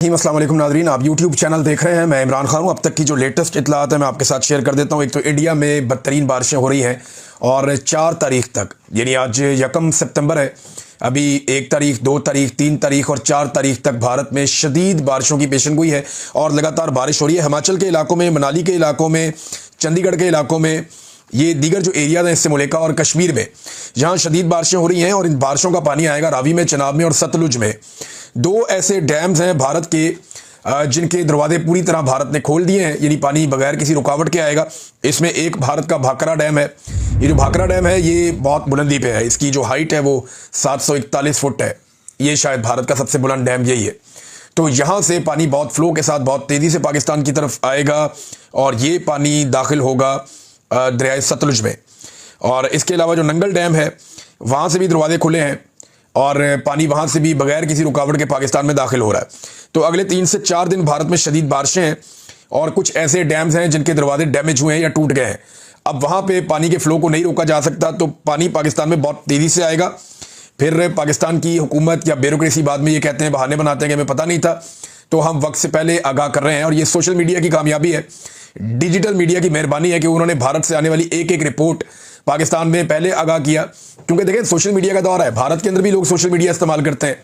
अस्सलाम वालेकुम नाज़रीन, आप YouTube चैनल देख रहे हैं। मैं इमरान खान हूँ। अब तक की जो लेटेस्ट इत्तलात है मैं आपके साथ शेयर कर देता हूँ। एक तो इंडिया में बदतरीन बारिशें हो रही हैं और 4 तारीख तक, यानी आज 1 सितंबर है, अभी 1 तारीख, 2 तारीख, 3 तारीख और 4 तारीख तक भारत में शदीद बारिशों की पेशेनगोई है और लगातार बारिश हो रही है। हिमाचल के इलाकों में, मनाली के इलाकों में, चंडीगढ़ के इलाकों में, ये दीगर जो एरियाज हैं इससे मुलेका और कश्मीर में, जहाँ शदीद बारिशें हो रही हैं और इन बारिशों का पानी आएगा रावी में, चनाब में और सतलुज में। 2 ऐसे डैम्स हैं भारत के जिनके दरवाजे पूरी तरह भारत ने खोल दिए हैं, यानी पानी बगैर किसी रुकावट के आएगा। इसमें एक भारत का भाखरा डैम है। ये जो भाखरा डैम है ये बहुत बुलंदी पे है, इसकी जो हाइट है वो 741 फुट है। ये शायद भारत का सबसे बुलंद डैम यही है। तो यहाँ से पानी बहुत फ्लो के साथ बहुत तेज़ी से पाकिस्तान की तरफ आएगा और ये पानी दाखिल होगा दरियाए सतलुज में। और इसके अलावा जो नंगल डैम है वहाँ से भी दरवाजे खुले हैं और पानी वहाँ से भी बगैर किसी रुकावट के पाकिस्तान में दाखिल हो रहा है। तो अगले 3 से 4 दिन भारत में शदीद बारिशें हैं और कुछ ऐसे डैम्स हैं जिनके दरवाजे डैमेज हुए हैं या टूट गए हैं। अब वहाँ पे पानी के फ्लो को नहीं रोका जा सकता, तो पानी पाकिस्तान में बहुत तेज़ी से आएगा। फिर पाकिस्तान की हुकूमत या ब्यूरोक्रेसी बाद में ये कहते हैं, बहाने बनाते हैं कि हमें पता नहीं था। तो हम वक्त से पहले आगाह कर रहे हैं और ये सोशल मीडिया की कामयाबी है, डिजिटल मीडिया की मेहरबानी है कि उन्होंने भारत से आने वाली एक एक रिपोर्ट पाकिस्तान में पहले आगाह किया। क्योंकि देखें, सोशल मीडिया का दौर है, भारत के अंदर भी लोग सोशल मीडिया इस्तेमाल करते हैं।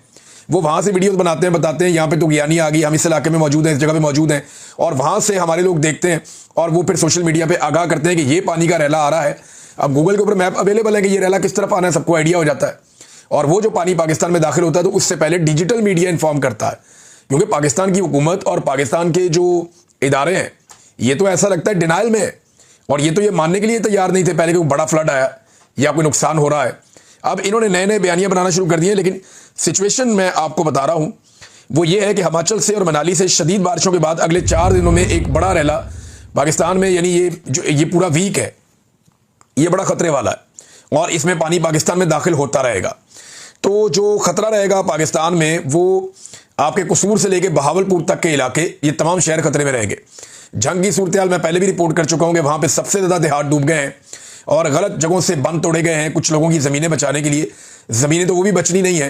वो वहाँ से वीडियोस बनाते हैं, बताते हैं यहाँ पे तो ज्ञानी आ गई, हम इस इलाके में मौजूद हैं, इस जगह पे मौजूद हैं, और वहाँ से हमारे लोग देखते हैं और वो फिर सोशल मीडिया पे आगाह करते हैं कि ये पानी का रैला आ रहा है। अब गूगल के ऊपर मैप अवेलेबल है कि ये रैला किस तरफ आना है, सबको आइडिया हो जाता है। और वो जो पानी पाकिस्तान में दाखिल होता है तो उससे पहले डिजिटल मीडिया इन्फॉर्म करता है, क्योंकि पाकिस्तान की हुकूमत और पाकिस्तान के जो इदारे हैं ये तो ऐसा लगता है डिनाइल में है और ये तो ये मानने के लिए तैयार नहीं थे पहले कि बड़ा फ्लड आया या कोई नुकसान हो रहा है। अब इन्होंने नए नए बयानियां बनाना शुरू कर दिए हैं, लेकिन सिचुएशन मैं आपको बता रहा हूं वो ये है कि हिमाचल से और मनाली से शदीद बारिशों के बाद अगले 4 दिनों में एक बड़ा रैला पाकिस्तान में, यानी ये पूरा वीक है, ये बड़ा खतरे वाला है और इसमें पानी पाकिस्तान में दाखिल होता रहेगा। तो जो खतरा रहेगा पाकिस्तान में वो आपके कसूर से लेकर बहावलपुर तक के इलाके, ये तमाम शहर खतरे में रहेंगे। जंग की सूरत हाल मैं पहले भी रिपोर्ट कर चुका हूं कि वहां पे सबसे ज्यादा देहात डूब गए हैं और गलत जगहों से बंद तोड़े गए हैं कुछ लोगों की ज़मीनें बचाने के लिए। ज़मीनें तो वो भी बचनी नहीं है,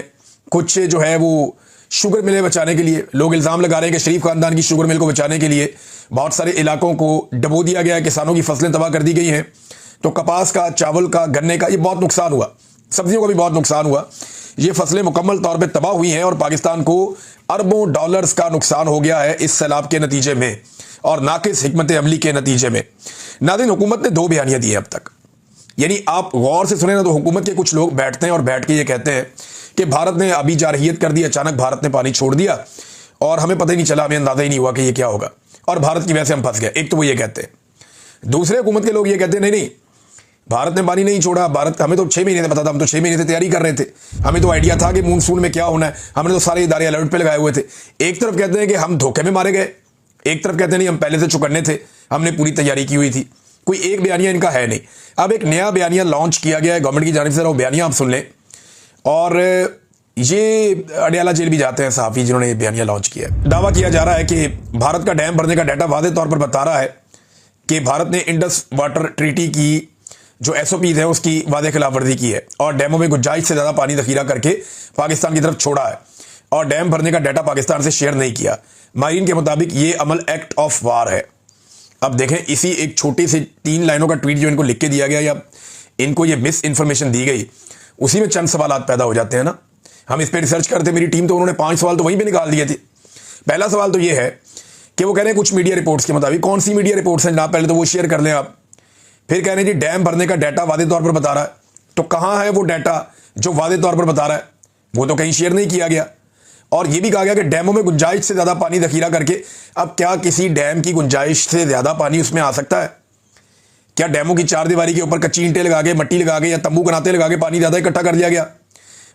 कुछ जो है वो शुगर मिलें बचाने के लिए। लोग इल्ज़ाम लगा रहे हैं कि शरीफ खानदान की शुगर मिल को बचाने के लिए बहुत सारे इलाकों को डबो दिया गया है, किसानों की फसलें तबाह कर दी गई हैं। तो कपास का, चावल का, गन्ने का ये बहुत नुकसान हुआ, सब्जियों का भी बहुत नुकसान हुआ। ये फसलें मुकम्मल तौर पर तबाह हुई हैं और पाकिस्तान को अरबों डॉलर्स का नुकसान हो गया है इस सैलाब के नतीजे में और नाकिस हिकमत अमली के नतीजे में। नाज़रीन, हुकूमत ने 2 बयानियां दी हैं अब तक, यानी आप गौर से सुने ना तो हुकूमत के कुछ लोग बैठते हैं और बैठ के ये कहते हैं कि भारत ने अभी जारहियत कर दी, अचानक भारत ने पानी छोड़ दिया और हमें पता ही नहीं चला, हमें अंदाजा ही नहीं हुआ कि ये क्या होगा और भारत की वजह से हम फंस गए। एक तो वो ये कहते हैं। दूसरे हुकूमत के लोग ये कहते हैं नहीं नहीं, भारत ने पानी नहीं छोड़ा, भारत, हमें तो 6 महीने से पता था, हम तो 6 महीने से तैयारी कर रहे थे, हमें तो आइडिया था कि मानसून में क्या होना है, हमने तो सारे इदारे अलर्ट पे लगाए हुए थे। एक तरफ कहते हैं कि हम धोखे में मारे गए, एक तरफ कहते हैं नहीं हम पहले से चौकन्ने थे, हमने पूरी तैयारी की हुई थी। कोई एक बयानिया इनका है नहीं। अब एक नया बयानिया लॉन्च किया गया है गवर्नमेंट की जानिब से, वो बयानिया आप सुन लें। और ये अडियाला जेल भी जाते हैं सहाफ़ी जिन्होंने ये बयानिया लॉन्च किया है। दावा किया जा रहा है कि भारत का डैम भरने का डाटा वाज़ेह तौर पर बता रहा है कि भारत ने इंडस वाटर ट्रीटी की जो SOPs है उसकी वाज़ेह खिलाफवर्जी की है और डैमों में गुंजाइश से ज़्यादा पानी जखीरा करके पाकिस्तान की तरफ छोड़ा है और डैम भरने का डाटा पाकिस्तान से शेयर नहीं किया। माहिरीन के मुताबिक ये अमल एक्ट ऑफ वार है। अब देखें, इसी एक छोटी सी 3 लाइनों का ट्वीट जो इनको लिख के दिया गया या इनको ये मिस इन्फॉर्मेशन दी गई, उसी में चंद सवाल पैदा हो जाते हैं ना। हम इस पर रिसर्च करते, मेरी टीम तो उन्होंने 5 सवाल तो वहीं पे निकाल दिए थे। पहला सवाल तो ये है कि वो कह रहे हैं कुछ मीडिया रिपोर्ट्स के मुताबिक, कौन सी मीडिया रिपोर्ट्स हैं जनाब, पहले तो वो शेयर कर लें आप। फिर कह रहे हैं जी डैम भरने का डाटा वाज़ेह तौर पर बता रहा है, तो कहाँ है वो डाटा जो वाज़ेह तौर पर बता रहा है? वो तो कहीं शेयर नहीं किया गया। और ये भी कहा गया कि डैमों में गुंजाइश से ज़्यादा पानी जखीरा करके। अब क्या किसी डैम की गुंजाइश से ज़्यादा पानी उसमें आ सकता है? क्या डैमों की 4 दीवारी के ऊपर कच्ची ईंटें लगा के, मट्टी लगा के या तंबू बनाते लगा के पानी ज़्यादा इकट्ठा कर दिया गया?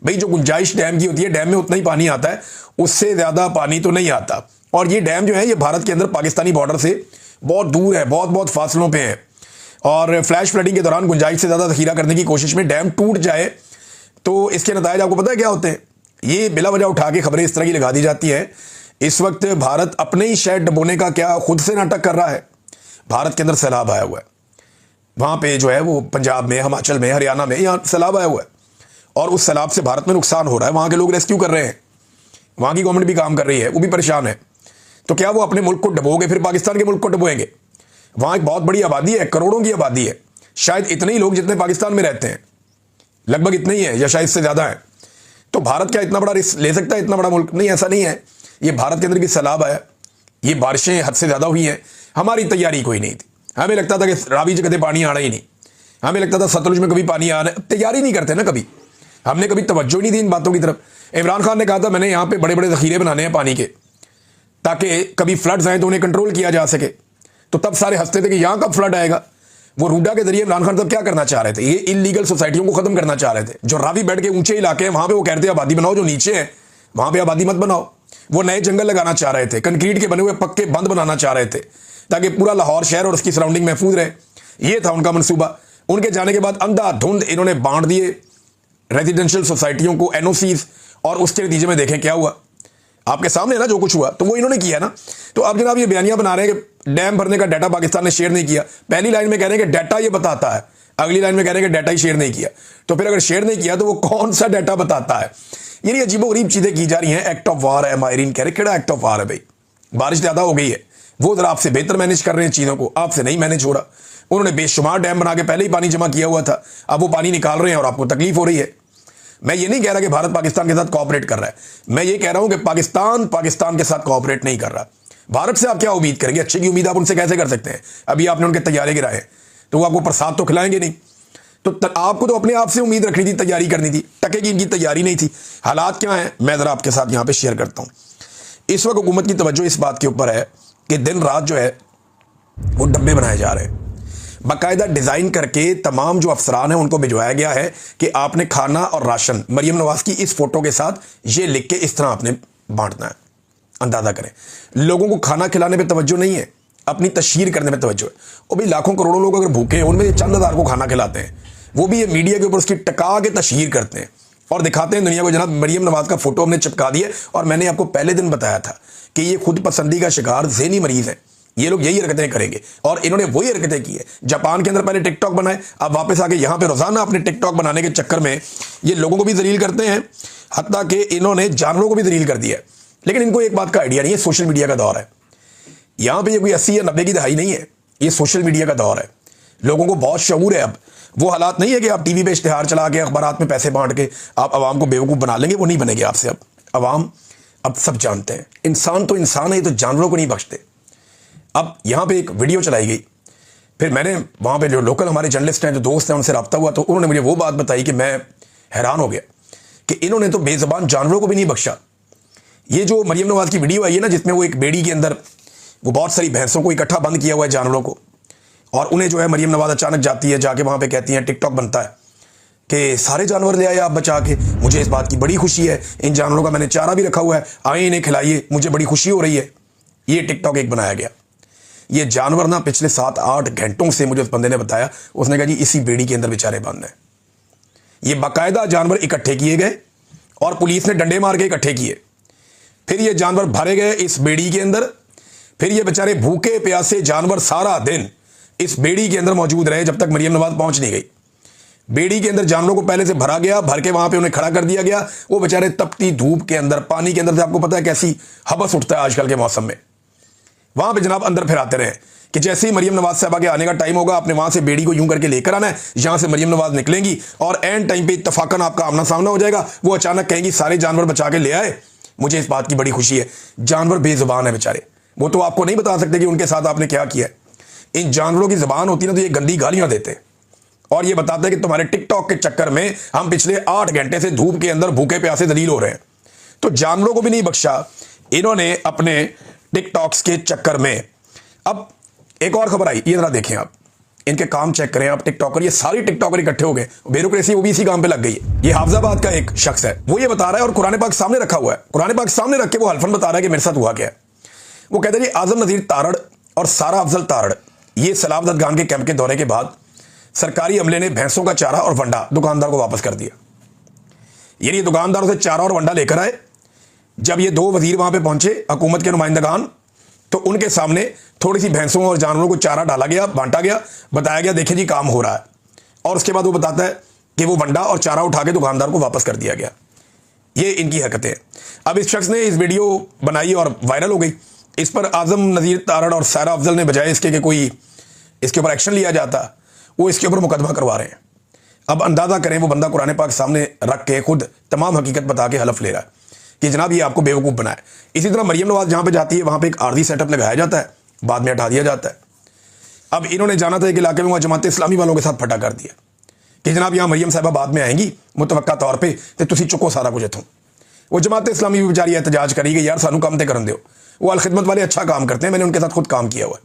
भाई, जो गुंजाइश डैम की होती है, डैम में उतना ही पानी आता है, उससे ज़्यादा पानी तो नहीं आता। और ये डैम जो है ये भारत के अंदर पाकिस्तानी बॉर्डर से बहुत दूर है, बहुत बहुत फासलों पर है और फ्लैश फ्लडिंग के दौरान गुंजाइश से ज़्यादा जखीरा करने की कोशिश में डैम टूट जाए तो इसके नतीजे आपको पता है क्या होते हैं? ये बिला वजह उठा के खबरें इस तरह की लगा दी जाती है। इस वक्त भारत अपने ही शहर डुबोने का क्या खुद से नाटक कर रहा है? भारत के अंदर सैलाब आया हुआ है, वहाँ पे जो है वो पंजाब में, हिमाचल में, हरियाणा में यहाँ सैलाब आया हुआ है और उस सैलाब से भारत में नुकसान हो रहा है। वहाँ के लोग रेस्क्यू कर रहे हैं, वहाँ की गवर्नमेंट भी काम कर रही है, वो भी परेशान है। तो क्या वो अपने मुल्क को डुबोगे फिर पाकिस्तान के मुल्क को डुबोएंगे? वहाँ एक बहुत बड़ी आबादी है, करोड़ों की आबादी है, शायद इतने ही लोग जितने पाकिस्तान में रहते हैं, लगभग इतने ही है या शायद इससे ज़्यादा है। तो भारत क्या इतना बड़ा रिस्क ले सकता है? इतना बड़ा मुल्क नहीं, ऐसा नहीं है। ये भारत के अंदर भी सैलाब आया, ये बारिशें हद से ज़्यादा हुई हैं, हमारी तैयारी कोई नहीं थी। हमें लगता था कि रावी से कभी पानी आना ही नहीं, हमें लगता था सतलुज में कभी पानी आना, तैयारी नहीं करते ना कभी, हमने कभी तवज्जो नहीं दी इन बातों की तरफ। इमरान खान ने कहा था मैंने यहाँ पे बड़े बड़े ज़ख़ीरे बनाने हैं पानी के, ताकि कभी फ्लड्स आए तो उन्हें कंट्रोल किया जा सके। तो तब सारे हंसते थे कि यहाँ कब फ्लड आएगा। वो रूडा के जरिए इमरान खान तब क्या करना चाह रहे थे? ये इलीगल सोसाइटियों को खत्म करना चाह रहे थे। जो रावी बेड के ऊंचे इलाके हैं वहां पे वो कहते हैं आबादी बनाओ, जो नीचे है वहां पे आबादी मत बनाओ। वो नए जंगल लगाना चाह रहे थे, कंक्रीट के बने हुए पक्के बंद बनाना चाह रहे थे, ताकि पूरा लाहौर शहर और उसकी सराउंडिंग महफूज रहे। ये था उनका मनसूबा। उनके जाने के बाद अंधाधुंध इन्होंने बांट दिए रेजिडेंशियल सोसाइटियों को एनओसीज, और उसके नतीजे में देखें क्या हुआ, आपके सामने ना जो कुछ हुआ। तो वो इन्होंने किया ना। तो अब जनाब ये बयानियां बना रहे हैं कि डैम भरने का डाटा पाकिस्तान ने शेयर नहीं किया। पहली लाइन में कह रहे हैं कि डाटा ये बताता है, अगली लाइन में कह रहे हैं कि डाटा ही शेयर नहीं किया। तो फिर अगर शेयर नहीं किया तो वो कौन सा डाटा बताता है? ये अजीबोगरीब चीजें की जा रही हैं। एक्ट ऑफ वार है, माहिरीन कह रहे केड़ा एक्ट ऑफ वार है भाई, बारिश ज्यादा हो गई है, वो जरा आपसे बेहतर मैनेज कर रहे हैं चीजों को, आपसे नहीं मैनेज हो रहा। उन्होंने बेशुमार डैम बना के पहले ही पानी जमा किया हुआ था, अब वो पानी निकाल रहे हैं और आपको तकलीफ हो रही है। मैं ये नहीं कह रहा कि भारत पाकिस्तान के साथ कोऑपरेट कर रहा है, मैं ये कह रहा हूं कि पाकिस्तान के साथ कोऑपरेट नहीं कर रहा। भारत से आप क्या उम्मीद करेंगे? अच्छे की उम्मीद आप उनसे कैसे कर सकते हैं? अभी आपने उनके तैयारे गिराए, तो वो आपको प्रसाद तो खिलाएंगे नहीं। तो आपको तो अपने आप से उम्मीद रखनी थी, तैयारी करनी थी। टके की इनकी तैयारी नहीं थी। हालात क्या है मैं जरा आपके साथ यहां पे शेयर करता हूं। इस वक्त हुकूमत की तवज्जो इस बात के ऊपर है कि दिन रात जो है वो डब्बे बनाए जा रहे हैं, बाकायदा डिज़ाइन करके तमाम जो अफसरान हैं उनको भिजवाया गया है कि आपने खाना और राशन मरीम नवाज की इस फोटो के साथ ये लिख के इस तरह आपने बांटना है। अंदाजा करें, लोगों को खाना खिलाने पे तवज्जो नहीं है, अपनी तशहीर करने पे तवज्जो है। और भाई लाखों करोड़ों लोग अगर भूखे हैं, उनमें चंद हज़ार को खाना खिलाते हैं, वो भी ये मीडिया के ऊपर उसकी टका के तशहीर करते हैं और दिखाते हैं दुनिया को जनाब मरीम नवाज का फोटो हमने चिपका दिया। और मैंने आपको पहले दिन बताया था कि ये खुद पसंदी का शिकार ज़हनी मरीज है, ये लोग यही हरकतें करेंगे और इन्होंने वही हरकतें की है। जापान के अंदर पहले टिकटॉक बनाए, अब वापस आके यहाँ पे रोजाना अपने टिकटॉक बनाने के चक्कर में ये लोगों को भी जलील करते हैं, हत्ता कि इन्होंने जानवरों को भी जलील कर दिया है। लेकिन इनको एक बात का आइडिया नहीं है, सोशल मीडिया का दौर है। यहाँ पे ये कोई 80 या 90 की दहाई नहीं है, ये सोशल मीडिया का दौर है। लोगों को बहुत शऊर है। अब वो हालात नहीं है कि आप टीवी पे इश्तिहार चला के अखबारात में पैसे बांट के आप आवाम को बेवकूफ़ बना लेंगे, वो नहीं बनेंगे आपसे। अब आवाम अब सब जानते हैं, इंसान तो इंसान है, ये तो जानवरों को नहीं बख्शते। अब यहाँ पे एक वीडियो चलाई गई, फिर मैंने वहाँ पे जो लोकल हमारे जर्नलिस्ट हैं, जो दोस्त हैं, उनसे रब्ता हुआ, तो उन्होंने मुझे वो बात बताई कि मैं हैरान हो गया कि इन्होंने तो बेज़बान जानवरों को भी नहीं बख्शा। ये जो मरीम नवाज की वीडियो आई है ना, जिसमें वो एक बेड़ी के अंदर वो बहुत सारी भैंसों को इकट्ठा बंद किया हुआ है, जानवरों को, और उन्हें जो है मरीम नवाज अचानक जाती है, जाके वहाँ पर कहती हैं, टिकटॉक बनता है कि सारे जानवर ले आए आप बचा के, मुझे इस बात की बड़ी खुशी है, इन जानवरों का मैंने चारा भी रखा हुआ है, आए इन्हें खिलाइए, मुझे बड़ी खुशी हो रही है। ये टिकटॉक एक बनाया गया। ये जानवर ना पिछले 7-8 घंटों से, मुझे उस बंदे ने बताया, उसने कहा जी इसी बेड़ी के अंदर बेचारे बंद हैं। ये बाकायदा जानवर इकट्ठे किए गए और पुलिस ने डंडे मार के इकट्ठे किए, फिर ये जानवर भरे गए इस बेड़ी के अंदर, फिर ये बेचारे भूखे प्यासे जानवर सारा दिन इस बेड़ी के अंदर मौजूद रहे जब तक मरीम नवाज पहुंच नहीं गई। बेड़ी के अंदर जानवरों को पहले से भरा गया, भर के वहां पे उन्हें खड़ा कर दिया गया। वो बेचारे तपती धूप के अंदर, पानी के अंदर से, आपको पता है कैसी हबस उठता है आजकल के मौसम में, वहां पे जनाब अंदर फिर आते रहे कि जैसे ही मरीम नवाज साहबा के आने का टाइम होगा, आपने वहां से बेड़ी को यूं करके लेकर आना है, यहां से मरीम नवाज निकलेंगी और एंड टाइम पे इत्तफाकन आपका आमना सामना हो जाएगा। वो अचानक कहेंगी सारे जानवर बचा के ले आए, मुझे इस बात की बड़ी खुशी है। जानवर बेजुबान है बेचारे, वो तो आपको नहीं बता सकते कि उनके साथ आपने क्या किया है। इन जानवरों की जुबान होती ना तो ये गंदी गालियां देते और ये बताते हैं कि तुम्हारे टिकटॉक के चक्कर में हम पिछले 8 घंटे से धूप के अंदर भूखे प्यासे दलील हो रहे हैं। तो जानवरों को भी नहीं बख्शा इन्होंने अपने टिकटॉक्स के चक्कर में। अब एक और खबर आई, ये जरा देखें आप, इनके काम चेक करें आप। टिकटॉकर, ये सारी टिकटॉकर इकट्ठे हो गए, ब्यूरोक्रेसी वो भी इसी काम पे लग गई है। ये हाफिजाबाद का एक शख्स है, वो ये बता रहा है और कुरान पाक सामने रखा हुआ है, कुरान पाक सामने रख के वो हल्फन बता रहा है कि मेरे साथ हुआ क्या है। वो कहते हैं जी आजम नजीर तारड़ और सारा अफजल तारड़, ये सलाबत खान के कैंप के दौरे के बाद सरकारी अमले ने भैंसों का चारा और वंडा दुकानदार को वापस कर दिया। यानी दुकानदारों से चारा और वंडा लेकर आए। जब ये 2 वजीर वहां पे पहुंचे, हुकूमत के नुमाइंदगान, तो उनके सामने थोड़ी सी भैंसों और जानवरों को चारा डाला गया, बांटा गया, बताया गया देखिए जी काम हो रहा है। और उसके बाद वो बताता है कि वो वंडा और चारा उठा के दुकानदार को वापस कर दिया गया। ये इनकी हरकतें हैं। अब इस शख्स ने इस वीडियो बनाई और वायरल हो गई। इस पर आजम नज़ीर तारड़ और सायरा अफजल ने बजाय इसके कि कोई इसके ऊपर एक्शन लिया जाता, वो इसके ऊपर मुकदमा करवा रहे हैं। अब अंदाज़ा करें, वो बंदा कुरान पाक सामने रख के खुद तमाम हकीकत बता के हलफ ले रहा है कि जनाब ये आपको बेवकूफ़ बनाए। इसी तरह मरियम नवाज जहाँ पे जाती है वहाँ पे एक आर्जी सेटअप लगाया जाता है, बाद में हटा दिया जाता है। अब इन्होंने जाना था एक इलाके में, वहाँ जमात इस्लामी वालों के साथ फटा कर दिया कि जनाब यहाँ मरियम साहबा बाद में आएंगी मुतवक्का तौर पर, तो तुसी चुको सारा कुछ इतों। वो जमात इस्लामी भी बेचारी एहतजाज करी कि यार सानू काम ते करन दो। वो अल खिदमत वाले अच्छा काम करते हैं, मैंने उनके साथ खुद काम किया हुआ है,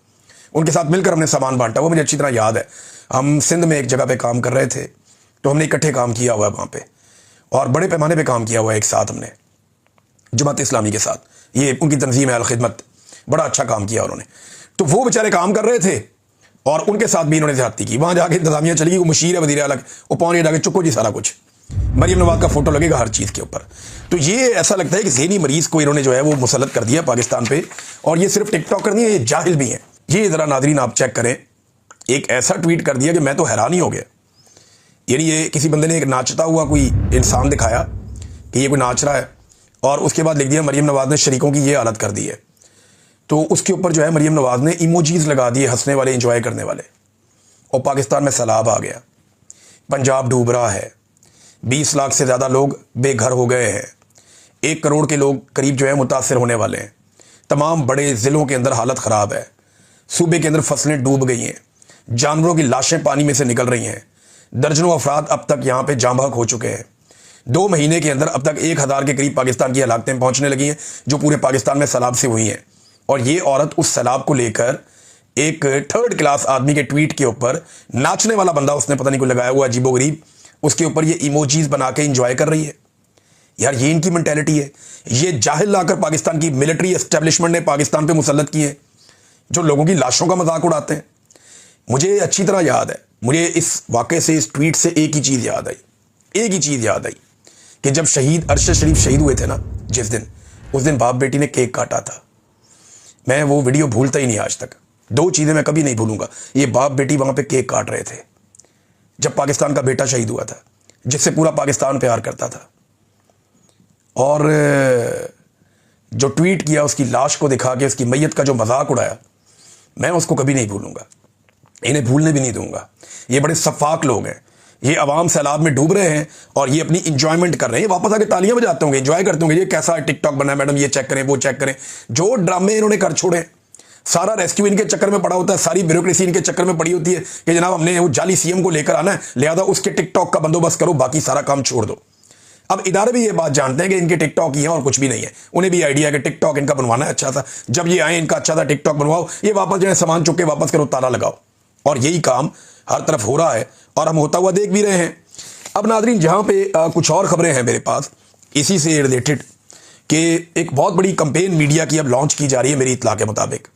उनके साथ मिलकर हमने सामान बांटा, वो मुझे अच्छी तरह याद है। हम सिंध में एक जगह पे काम कर रहे थे, तो हमने इकट्ठे काम किया हुआ है वहाँ पे, और बड़े पैमाने पे काम किया हुआ है एक साथ हमने जमात इस्लामी के साथ। ये उनकी तंजीम है अल खिदमत, बड़ा अच्छा काम किया उन्होंने। तो वो बेचारे काम कर रहे थे और उनके साथ भी इन्होंने ज्यादती की। वहाँ जाके इंतजामिया चली गई, वो मुशीर है वज़ीर अलग, वो पौने जाके चुको जी सारा कुछ, मरियम नवाज का फोटो लगेगा हर चीज़ के ऊपर। तो ये ऐसा लगता है कि ज़हनी मरीज़ को इन्होंने जो है वो मुसल्लत कर दिया पाकिस्तान पे। और ये सिर्फ टिकटॉकर नहीं है, ये जाहिल भी हैं। ये ज़रा नादरीन आप चेक करें, एक ऐसा ट्वीट कर दिया कि मैं तो हैरान ही हो गया। यानी ये किसी बंदे ने एक नाचता हुआ कोई इंसान दिखाया कि ये कोई नाच रहा है, और उसके बाद लिख दिया मरियम नवाज ने शरीकों की ये हालत कर दी है। तो उसके ऊपर जो है मरियम नवाज ने इमोजीज लगा दिए हंसने वाले, इंजॉय करने वाले। और पाकिस्तान में सैलाब आ गया, पंजाब डूब रहा है, 20 लाख से ज़्यादा लोग बेघर हो गए हैं, 1 करोड़ के लोग करीब जो है मुतासर होने वाले हैं। तमाम बड़े ज़िलों के अंदर हालत ख़राब है, सूबे के अंदर फसलें डूब गई हैं, जानवरों की लाशें पानी में से निकल रही हैं, दर्जनों अफराद अब तक यहाँ पे जाँ बहक हो चुके हैं। 2 महीने के अंदर अब तक 1000 के करीब पाकिस्तान की हलाकतें पहुँचने लगी हैं, जो पूरे पाकिस्तान में सैलाब से हुई हैं। और ये औरत उस सैलाब को लेकर एक 3rd क्लास आदमी के ट्वीट के ऊपर, नाचने वाला बंदा उसने पता नहीं कोई लगाया हुआ अजीबोगरीब, उसके ऊपर ये इमोजीज बना के इंजॉय कर रही है। यार ये इनकी मेंटेलिटी है। ये जाहिल लाकर पाकिस्तान की मिलिट्री एस्टेब्लिशमेंट ने पाकिस्तान पे मुसल्लत किए, जो लोगों की लाशों का मजाक उड़ाते हैं। मुझे अच्छी तरह याद है, मुझे इस वाक़े से, इस ट्वीट से एक ही चीज़ याद आई कि जब शहीद अरशद शरीफ शहीद हुए थे ना, जिस दिन, उस दिन बाप बेटी ने केक काटा था। मैं वो वीडियो भूलता ही नहीं आज तक। 2 चीज़ें मैं कभी नहीं भूलूंगा। ये बाप बेटी वहाँ पे केक काट रहे थे जब पाकिस्तान का बेटा शहीद हुआ था, जिससे पूरा पाकिस्तान प्यार करता था। और जो ट्वीट किया, उसकी लाश को दिखा के उसकी मैयत का जो मजाक उड़ाया, मैं उसको कभी नहीं भूलूंगा, इन्हें भूलने भी नहीं दूंगा। ये बड़े सफाक लोग हैं। ये अवाम सैलाब में डूब रहे हैं और ये अपनी इंजॉयमेंट कर रहे हैं। वापस आके तालियां बजाते होंगे, इंजॉय करते होंगे, ये कैसा टिकटॉक बना है मैडम, ये चेक करें, वो चेक करें। जो ड्रामे इन्होंने कर छोड़े, सारा रेस्क्यू इनके चक्कर में पड़ा होता है, सारी ब्यूरोक्रेसी इनके चक्कर में पड़ी होती है कि जनाब हमने वो जाली सीएम को लेकर आना है, लिहाजा उसके टिकटॉक का बंदोबस्त करो, बाकी सारा काम छोड़ दो। अब इदारे भी ये बात जानते हैं कि इनके टिकटॉक ही हैं और कुछ भी नहीं है। उन्हें भी आइडिया है कि टिकटॉक इनका बनवाना है अच्छा था, जब ये आए इनका अच्छा था, टिकटॉक बनवाओ, ये वापस जो है सामान चुक के वापस करो, ताला लगाओ। और यही काम हर तरफ हो रहा है और हम होता हुआ देख भी रहे हैं। अब नादरीन, जहाँ पे कुछ और खबरें हैं मेरे पास इसी से रिलेटेड, कि एक बहुत बड़ी कंपेन मीडिया की अब लॉन्च की जा रही है। मेरी इत्तला के मुताबिक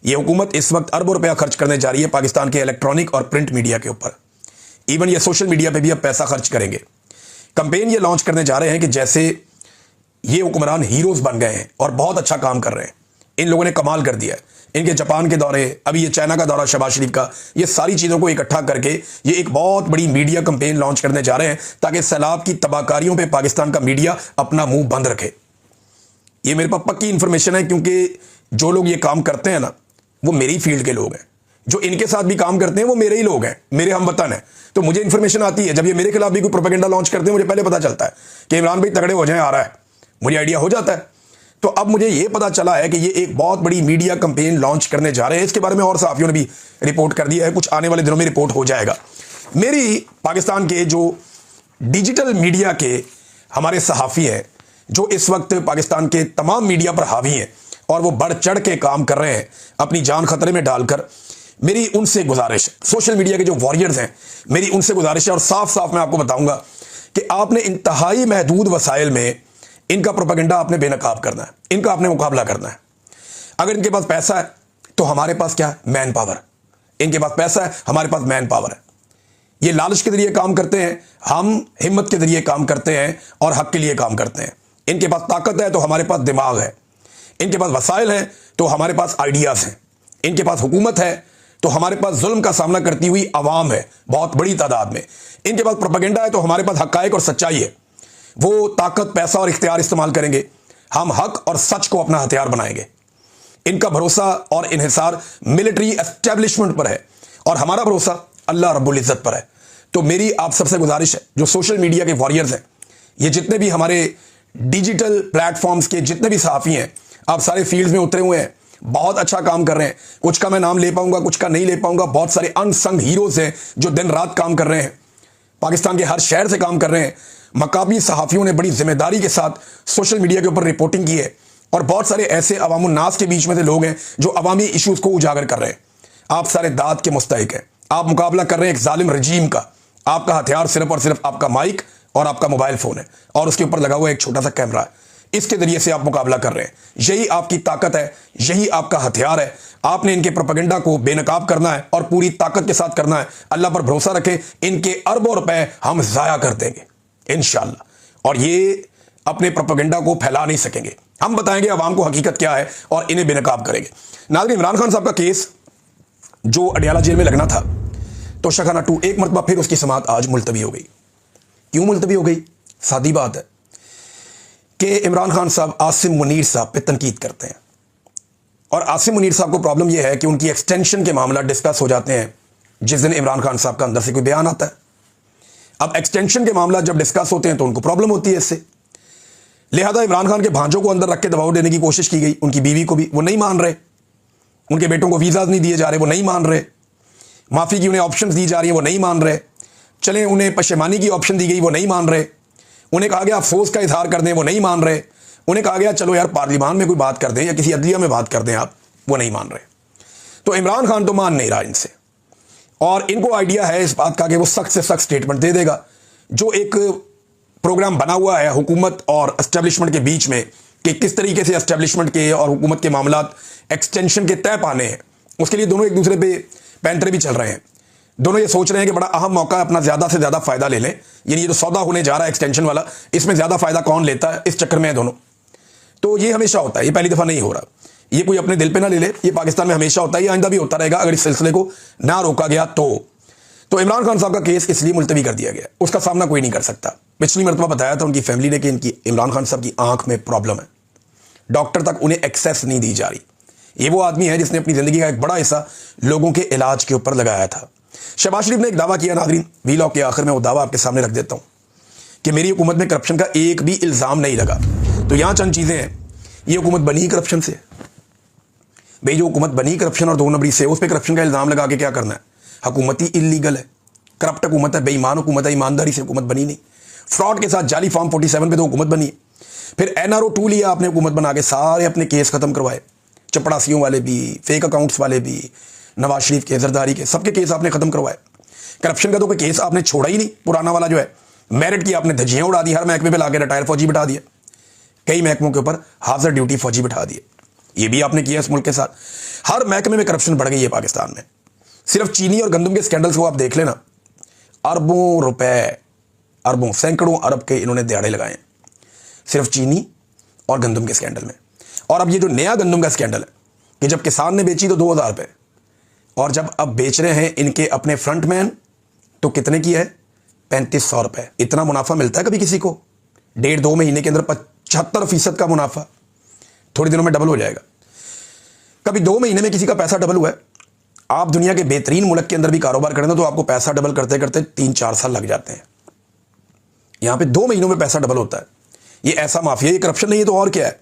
ये हुकूमत इस वक्त अरबों रुपया खर्च करने जा रही है पाकिस्तान के इलेक्ट्रॉनिक और प्रिंट मीडिया के ऊपर। इवन ये सोशल मीडिया पे भी अब पैसा खर्च करेंगे। कंपेन ये लॉन्च करने जा रहे हैं कि जैसे ये हुक्मरान हीरोज बन गए हैं और बहुत अच्छा काम कर रहे हैं, इन लोगों ने कमाल कर दिया है। इनके जापान के दौरे, अभी ये चाइना का दौरा शहबाज शरीफ का, ये सारी चीज़ों को इकट्ठा करके ये एक बहुत बड़ी मीडिया कंपेन लॉन्च करने जा रहे हैं ताकि सैलाब की तबाहकारियों पे पाकिस्तान का मीडिया अपना मुंह बंद रखे। ये मेरे पास पक्की इंफॉर्मेशन है, क्योंकि जो लोग ये काम करते हैं ना, वो मेरी फील्ड के लोग हैं। जो इनके साथ भी काम करते हैं वो मेरे ही लोग हैं, मेरे हमवतन हैं। तो मुझे इंफॉर्मेशन आती है, जब ये मेरे खिलाफ भी कोई प्रोपेगेंडा लॉन्च करते हैं, मुझे पहले पता चलता है कि इमरान भाई तगड़े हो जाए, आ रहा है, मुझे आइडिया हो जाता है। तो अब मुझे ये पता चला है कि ये एक बहुत बड़ी मीडिया कंपेन लॉन्च करने जा रहे हैं। इसके बारे में और सहाफियों ने भी रिपोर्ट कर दिया है, कुछ आने वाले दिनों में रिपोर्ट हो जाएगा। मेरी पाकिस्तान के जो डिजिटल मीडिया के हमारे सहाफ़ी हैं, जो इस वक्त पाकिस्तान के तमाम मीडिया पर हावी हैं और वो बढ़ चढ़ के काम कर रहे हैं अपनी जान खतरे में डालकर, मेरी उनसे गुजारिश है, सोशल मीडिया के जो वॉरियर्स हैं, मेरी उनसे गुजारिश है और साफ साफ मैं आपको बताऊंगा कि आपने इंतहाई महदूद वसाइल में इनका प्रोपेगेंडा आपने बेनकाब करना है, इनका आपने मुकाबला करना है। अगर इनके पास पैसा है तो हमारे पास क्या है? Man power. इनके पास पैसा है, हमारे पास मैन पावर है। ये लालच के जरिए काम करते हैं, हम हिम्मत के जरिए काम करते हैं और हक के लिए काम करते हैं। इनके पास ताकत है तो हमारे पास दिमाग है, इनके पास वसाइल हैं तो हमारे पास आइडियाज़ हैं, इनके पास हुकूमत है तो हमारे पास जुल्म का सामना करती हुई अवाम है बहुत बड़ी तादाद में, इनके पास प्रोपेगेंडा है तो हमारे पास हकायक और सच्चाई है। वो ताकत, पैसा और इख्तियार इस्तेमाल करेंगे। हम हक और सच को अपना हथियार बनाएंगे। इनका भरोसा और इन्हिसार मिलिट्री एस्टेब्लिशमेंट पर है और हमारा भरोसा अल्लाह रब्बुल इज़्ज़त पर है। तो मेरी आप सबसे गुजारिश है, जो सोशल मीडिया के वॉरियर्स हैं, ये जितने भी हमारे डिजिटल प्लेटफॉर्म्स के जितने भी सहाफ़ी हैं, आप सारे फील्ड में उतरे हुए हैं, बहुत अच्छा काम कर रहे हैं। कुछ का मैं नाम ले पाऊंगा, कुछ का नहीं ले पाऊंगा। बहुत सारे अनसंग हीरोज हैं जो दिन रात काम कर रहे हैं, पाकिस्तान के हर शहर से काम कर रहे हैं। मकामी सहाफ़ियों ने बड़ी जिम्मेदारी के साथ सोशल मीडिया के ऊपर रिपोर्टिंग की है और बहुत सारे ऐसे अवामुन नास के बीच में से लोग हैं जो अवामी इश्यूज़ को उजागर कर रहे हैं। आप सारे दाद के मुस्तहिक हैं। आप मुकाबला कर रहे हैं एक जालिम रजीम का। आपका हथियार सिर्फ और सिर्फ आपका माइक और आपका मोबाइल फ़ोन है और उसके ऊपर लगा हुआ एक छोटा सा कैमरा है। इसके जरिए से आप मुकाबला कर रहे हैं। यही आपकी ताकत है, यही आपका हथियार है। आपने इनके प्रोपेगेंडा को बेनकाब करना है और पूरी ताकत के साथ करना है। अल्लाह पर भरोसा रखें, इनके अरबों रुपए हम ज़ाया कर देंगे इंशाअल्लाह, और ये अपने प्रोपेगेंडा को फैला नहीं सकेंगे। हम बताएंगे अवाम को हकीकत क्या है और इन्हें बेनकाब करेंगे। नाज़रीन, इमरान खान साहब का केस जो अडियाला जेल में लगना था, तो शखाना 2 एक मरतबा फिर उसकी समाअत आज मुलतवी हो गई। क्यों मुलतवी हो गई? सादी बात है कि इमरान खान साहब आसिम मुनीर साहब पे तनकीद करते हैं और आसिम मुनीर साहब को प्रॉब्लम यह है कि उनकी एक्सटेंशन के मामला डिस्कस हो जाते हैं जिस दिन इमरान खान साहब का अंदर से कोई बयान आता है। अब एक्सटेंशन के मामला जब डिस्कस होते हैं तो उनको प्रॉब्लम होती है इससे। लिहाजा इमरान खान के भांजों को अंदर रख के दबाव देने की कोशिश की गई, उनकी बीवी को भी, वो नहीं मान रहे। उनके बेटों को वीज़ाज नहीं दिए जा रहे, वो नहीं मान रहे। माफ़ी की उन्हें ऑप्शन दी जा रही है, वो नहीं मान रहे। चलें, उन्हें पशेमानी की ऑप्शन दी गई, वो नहीं मान रहे। उन्हें कहा गया अफसोस का इजहार कर दें, वो नहीं मान रहे। उन्हें कहा गया चलो यार पार्लियामान में कोई बात कर दें या किसी अदलिया में बात कर दें आप, वो नहीं मान रहे। तो इमरान खान तो मान नहीं रहा इनसे और इनको आइडिया है इस बात का कि वो सख्त से सख्त स्टेटमेंट दे देगा। जो एक प्रोग्राम बना हुआ है हुकूमत और एस्टेब्लिशमेंट के बीच में कि किस तरीके से एस्टेब्लिशमेंट के और हुकूमत के मामलात एक्सटेंशन के तय पाने हैं, उसके लिए दोनों एक दूसरे पे पैंतरे भी चल रहे हैं। दोनों ये सोच रहे हैं कि बड़ा अहम मौका है, अपना ज़्यादा से ज़्यादा फ़ायदा ले लें। यानी ये जो सौदा होने जा रहा है एक्सटेंशन वाला, इसमें ज़्यादा फ़ायदा कौन लेता है, इस चक्कर में है दोनों। तो ये हमेशा होता है, ये पहली दफ़ा नहीं हो रहा। ये कोई अपने दिल पे ना ले ले, ये पाकिस्तान में हमेशा होता है, ये आइंदा भी होता रहेगा अगर इस सिलसिले को ना रोका गया तो इमरान खान साहब का केस इसलिए मुलतवी कर दिया गया, उसका सामना कोई नहीं कर सकता। पिछली मरतबा बताया था उनकी फैमिली ने कि इनकी इमरान खान साहब की आंख में प्रॉब्लम है, डॉक्टर तक उन्हें एक्सेस नहीं दी जा रही। ये वो आदमी है जिसने अपनी ज़िंदगी का एक बड़ा हिस्सा लोगों के इलाज के ऊपर लगाया था। शहबाज शरीफ ने एक दावा किया, नाज़रीन वीलॉग के आखिर में वो दावा आपके सामने रख देता हूँ कि मेरी हुकूमत में करप्शन का एक भी इल्ज़ाम नहीं लगा। तो यहाँ चंद चीज़ें हैं। ये हुकूमत बनी ही करप्शन से। भाई जो हुकूमत बनी करप्शन और 2 नंबरी से, उस पर करप्शन का इल्ज़ाम लगा के क्या करना है? हुकूमत ही इलीगल है, करप्ट हुकूमत है, बेईमान हुकूमत है, ईमानदारी से हुकूमत बनी नहीं। फ्रॉड के साथ जाली फॉर्म 47 पे तो हुकूमत बनी। फिर NRO 2 लिया आपने हुकूमत बना के, सारे अपने केस ख़त्म करवाए, चपड़ासियों वाले भी, फेक अकाउंट्स वाले भी, नवाज शरीफ के, जरदारी के, सबके केस आपने खत्म करवाए। करप्शन का तो कोई केस आपने छोड़ा ही नहीं। पुराना वाला जो है मेरिट की आपने धज्जियां उड़ा दी, हर महकमे पे लाके रिटायर फौजी बिठा दिया, कई महकमों के ऊपर हाजिर ड्यूटी फौजी बिठा दिए। ये भी आपने किया इस मुल्क के साथ। हर महकमे में करप्शन बढ़ गई है पाकिस्तान में। सिर्फ चीनी और गंदम के स्कैंडल्स को आप देख लेना, अरबों रुपए, अरबों, सैकड़ों अरब के इन्होंने दिहाड़े लगाए हैं सिर्फ चीनी और गंदम के स्कैंडल में। और अब ये जो नया गंदम का स्कैंडल है कि जब किसान ने बेची तो 2000 रुपये, और जब अब बेच रहे हैं इनके अपने फ्रंटमैन तो कितने की है? 3500 रुपये। इतना मुनाफा मिलता है कभी किसी को? 1.5-2 महीने के अंदर 75% का मुनाफा थोड़ी दिनों में डबल हो जाएगा। कभी 2 महीने में किसी का पैसा डबल हुआ है। आप दुनिया के बेहतरीन मुल्क के अंदर भी कारोबार करें तो आपको पैसा डबल करते करते 3-4 साल लग जाते हैं। यहां पे 2 महीनों में पैसा डबल होता है। ये ऐसा माफिया, ये करप्शन नहीं है तो और क्या है?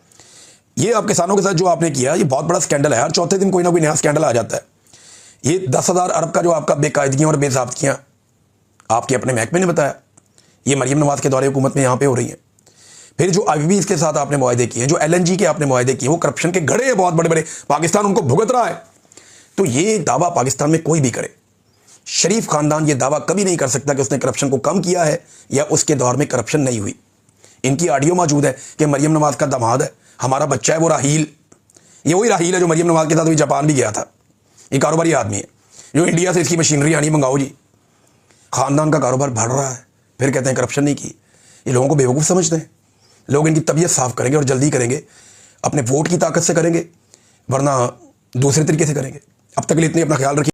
ये आप किसानों के साथ जो आपने किया, ये बहुत बड़ा स्कैंडल है। हर चौथे दिन कोई ना कोई नया स्कैंडल आ जाता है। ये 10,000 अरब का जो आपका बेकायदगियां और बेज़ाब्तियां आपके अपने महकमे ने बताया, ये मरीम नवाज के दौरे हुकूमत में यहाँ पे हो रही हैं। फिर जो IBBs के साथ आपने मुआहदे किए, जो LNG के आपने मुआहदे किए, वो करप्शन के घड़े हैं बहुत बड़े बड़े, पाकिस्तान उनको भुगत रहा है। तो ये दावा पाकिस्तान में कोई भी करे, शरीफ खानदान ये दावा कभी नहीं कर सकता कि उसने करप्शन को कम किया है या उसके दौर में करप्शन नहीं हुई। इनकी ऑडियो मौजूद है कि मरीम नवाज का दामाद है, हमारा बच्चा है वो राहील, ये वही राहील है जो मरीम नवाज के साथ भी जापान भी गया था। ये कारोबारी आदमी है जो इंडिया से इसकी मशीनरी आनी मंगाओ जी। खानदान का कारोबार बढ़ रहा है, फिर कहते हैं करप्शन नहीं की। ये लोगों को बेवकूफ़ समझते हैं। लोग इनकी तबीयत साफ करेंगे और जल्दी करेंगे, अपने वोट की ताकत से करेंगे, वरना दूसरे तरीके से करेंगे। अब तक के लिए इतनी अपना ख्याल रखिए।